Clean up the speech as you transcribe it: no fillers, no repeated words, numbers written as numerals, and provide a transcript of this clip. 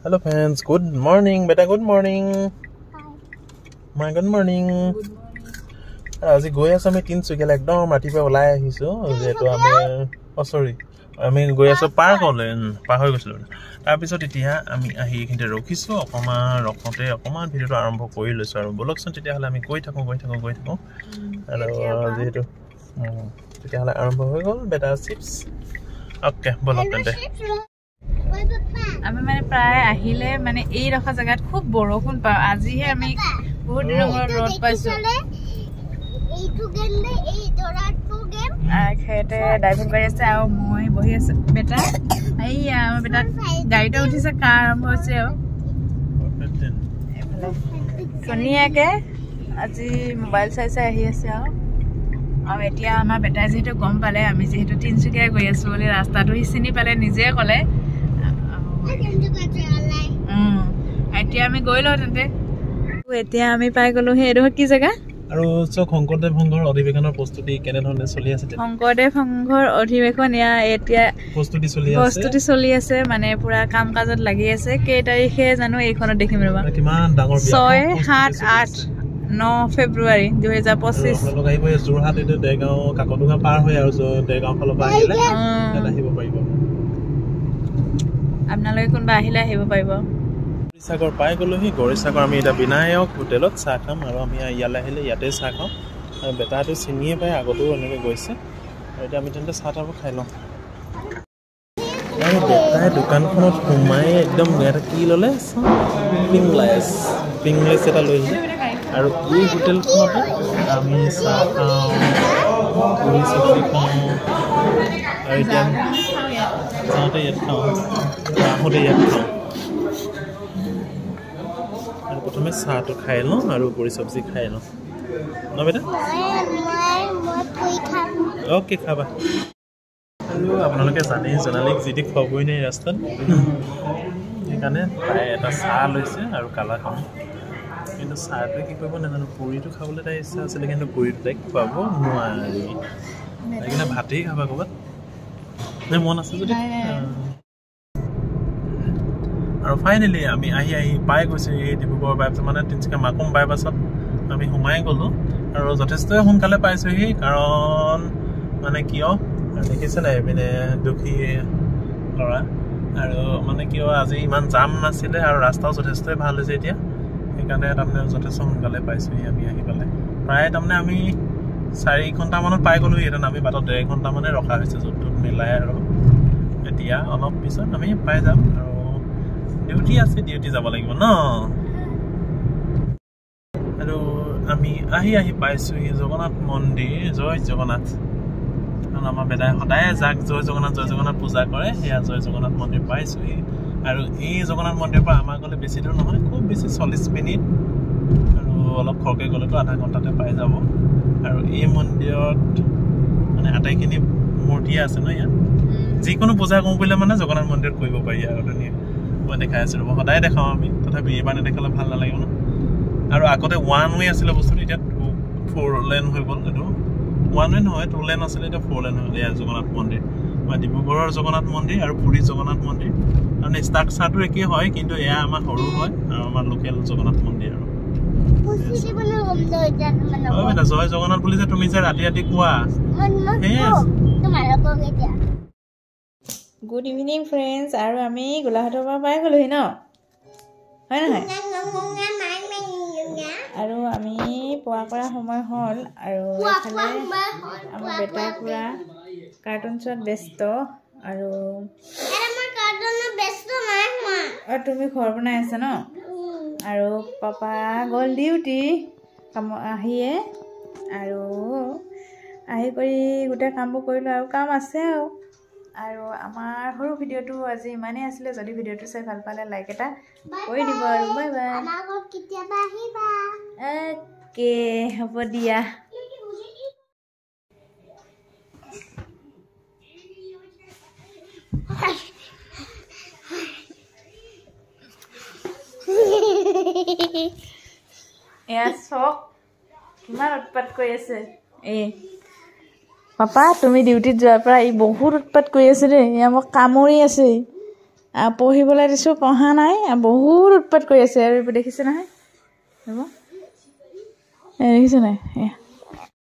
Hello friends, good morning, beta. Good morning. My good morning. আজি গৈ আছো আমি তিনচুকীয়ালৈ একদম ৰাতিপুৱা ওলাই আহিছো যেটো আমি গৈ আছো পাৰ্কলৈ পাৰ হৈ গৈছিলো তাৰ পিছত এতিয়া আমি আহি এখিনতে ৰখিছো অকমান ভিডিওটো আৰম্ভ কৰি লৈছো আৰু বলকচোন তেতিয়া হলে আমি গৈ থাকো আৰু যেটো তেতিয়া হলে আৰম্ভ হৈ গল বেটা চিপস ওকে বলক তেন্তে আমি মানে প্ৰায় আহিলে মানে এই ৰখা জায়গাত খুব বৰষুণ পাও আজিহে আমি বহুত দিনৰ মূৰত ৰদ পাইছো এইটো গেন্দে এই দৰাটো গেম খেতে ড্ৰাইভিং কৰি আছে আৰু মই বহি আছে বেটা আইয়া আমাৰ বেটা গাড়ীতে উঠিছে কাৰ আৰম্ভ হৈছে সোনিয়াকে আজি মোবাইল চাই আহি আছে আৰু এতিয়া আমাৰ বেটাই যেহেতু গম পালে আমি যেহেতু তিনচুকীয়া গৈ আছো বুলি ৰাস্তাটো হি চিনি পালে নিজে ক'লে এতিয়া আমি গৈ লওঁ তেন্তে এতিয়া আমি পাই গলো হেডো কি জায়গা আৰু শংকৰদেৱ সংঘৰ অধিৱেশনৰ প্ৰস্তুতি কেনে ধৰণে চলি আছে শংকৰদেৱ সংঘৰ অধিৱেশন এতিয়া প্ৰস্তুতি চলি আছে মানে পুৰা কাম কাজত লাগি আছে কেই তাৰিখে জানো এইখনত দেখিম ৰবা কিমান ডাঙৰ 6, 7, 8, 9 ফেব্ৰুৱাৰী 2025 লোক আহিব জোৰহাট এটো দেগাঁও কাকডুঙা পাৰ হৈ আৰু দেগাঁও ফলৰ পৰা আহিলে আহিব পাৰিব আপোনালোকে কোনবা আহিলে আহিব পাৰিব গৰিসাগৰ পাই গলোহি গৰিসাগৰ আমি এটা বিনায়ক হোটেলত চাহ খাম আৰু আমি ইয়ালৈ আহিলে ইয়াতে চাহ খাম আৰু বেটাটো চিনিয়ে পাই আগতেও এনেকৈ গৈছে আৰু এতিয়া আমি তেন্তে চাহ তাহ খাই লওঁ আৰু বেটাই দোকানখনত সোমাই একদম এটা কি ল'লে পিংলেছ এটা লৈ আহিলে আৰু এই হোটেলখনতে আমি চাহ খাওঁ পুৰি চব্জি খাওঁ আৰু এতিয়া যাওঁতে ইয়াত খাওঁ আহোঁতে ইয়াত খাওঁ আৰু প্ৰথমে চাহটো খাই লওঁ আৰু পুৰি চব্জি খাই লওঁ ন বেটা অ'কে খাবা আৰু আপোনালোকে জনালিক যিটি খোৱাবই নাই ৰাস্তাত সেইকাৰণে তাই এটা চাহ লৈছে আৰু কালা খাওঁ কিন্তু চাহটোৱে কি কৰিব নাজানো পুৰিটো খাবলৈ তাই ইচ্ছা আছিলে কিন্তু পুৰিটো তাইক খুৱাব নোৱাৰি সেইকাৰণে ভাতেই খাবা ক'ৰবাত মন আছে যদি আৰু ফাইনেলি আমি আহি পাই গৈছো এই ডিব্ৰুগড় বাইপাছ মানে তিনচুকীয়া মাকুম বাইপাছত আমি সোমাই গ'লো আৰু যথেষ্টই সোনকালে পাইছোহি কাৰণ মানে কিয় দেখিছে নাই মানে দুখী ল'ৰা আৰু মানে কিয় আজি ইমান জাম নাছিলে আৰু ৰাস্তাও যথেষ্টই ভাল হৈছে এতিয়া সেইকাৰণে তাৰমানে যথেষ্ট সোনকালে পাইছোহি আমি আহি পেলাই প্ৰায় তাৰমানে আমি 4 ঘণ্টামানত পাই গ'লো এতিয়া আমি বাটত 1.5 ঘণ্টা মানে ৰখা হৈছে য'ত মিলাই আৰু এতিয়া অলপ পিছত আমি পাই যাম আৰু ডিউটি আছে ডিউটি যাব লাগিব ন আৰু আমি আহি পাইছোহি জগন্নাথ মন্দিৰ জয় জগন্নাথ কাৰণ আমাৰ বেটাই সদায় যাক জয় জগন্নাথ পূজা কৰে সেয়া জয় জগন্নাথ মন্দিৰ পাইছোহি আৰু এই জগন্নাথ মন্দিৰৰ পৰা আমাৰ গ'লে বেছি দূৰ নহয় খুব বেছি 40 মিনিট আৰু অলপ খৰকৈ গ'লেতো আধা ঘণ্টাতে পাই যাব আৰু এই মন্দিৰত মানে আটাইখিনি মূৰ্তি আছে ন ইয়াত যিকোনো পূজা কৰোঁ বুলিলে মানে জগন্নাথ মন্দিৰত কৰিব পাৰি আৰু ধুনীয়া মই দেখাই আছিলোঁ মই সদায় দেখাওঁ আমি তথাপি এইবাৰ নেদেখালে ভাল নালাগিব ন আৰু আগতে 1 ৱে আছিলে বস্তুটো এতিয়া 4 লেন হৈ গ'ল এইটো 1 ৱে নহয় 2 লেন আছিলে এতিয়া 4 লেন হৈ গ'ল ইয়াৰ জগন্নাথ মন্দিৰ বা ডিব্ৰুগড়ৰ জগন্নাথ মন্দিৰ আৰু পুৰীৰ জগন্নাথ মন্দিৰ মানে ষ্ট্ৰাকচাৰটো একেই হয় কিন্তু এয়া আমাৰ সৰু হয় আৰু আমাৰ লোকেল জগন্নাথ মন্দিৰ আৰু জয় জগন্নাথ বুলি যে তুমি যে ৰাতি কোৱা গুড ইভিনিং ফ্ৰেণ্ডছ আৰু আমি গোলাঘাটৰ পৰা পাই গ'লোহি ন হয় নহয় আৰু আমি পোৱা কৰা সময় হ'ল আৰু এফালে আমাৰ বেটাই পুৰা কাৰ্টুন চোৱাত ব্যস্ত আৰু তুমি ঘৰ বনাই আছা ন আৰু পাপা গ'ল ডিউটি আহিয়ে আৰু আহি কৰি গোটেই কামবোৰ কৰিলোঁ আৰু কাম আছে আৰু আমাৰ সৰু ভিডিঅ'টো আজি ইমানেই আছিলে যদি ভিডিঅ'টো চাই ভাল পালে লাইক এটা কৰি দিব আৰু বাই বাই অ'কে হ'ব দিয়া এয়া চক কিমান উৎপাত কৰি আছে পাপা তুমি ডিউটিত যোৱাৰ পৰা ই বহুত উৎপাত কৰি আছে দেই এয়া মোক কামুৰি আছে পঢ়িবলৈ দিছোঁ পঢ়া নাই বহুত উৎপাত কৰি আছে আৰু দেখিছে নহয় দেখিছে নাই